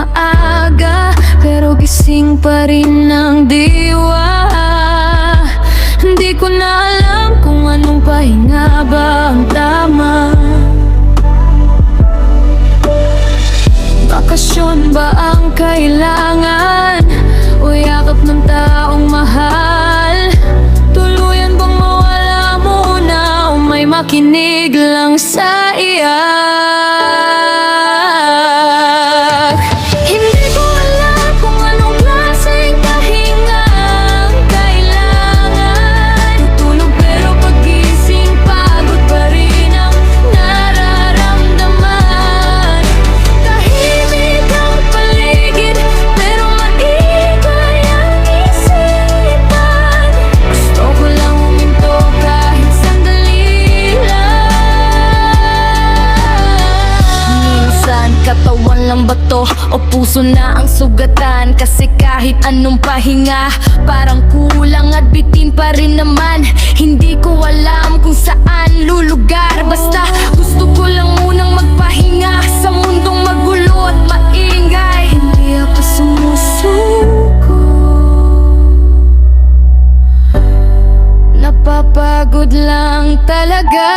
maaga, pero gising pa rin ng diwa. Hindi ko na alam kung anong pahinga ba ang tama. Bakasyon ba ang kailangan, o yakap ng taong mahal? Tuluyan bang mawala muna, o may makinig lang sa iyak? Hindi ko alam kung anong klaseng pahinga ang kailangan. Tutulog pero pagising pagod pa rin ang nararamdaman. Tahimik ang paligid pero maingay ang isipan. Gusto ko lang huminto kahit sandali lang. Minsan katawan lang ba to o puso na ang sugatan? Kasi kahit anong pahinga parang kulang at bitin pa rin naman. Hindi ko alam kung saan lulugar, basta gusto ko lang munang magpahinga sa mundong magulo at maingay. Hindi ako sumusuko, napapagod lang talaga.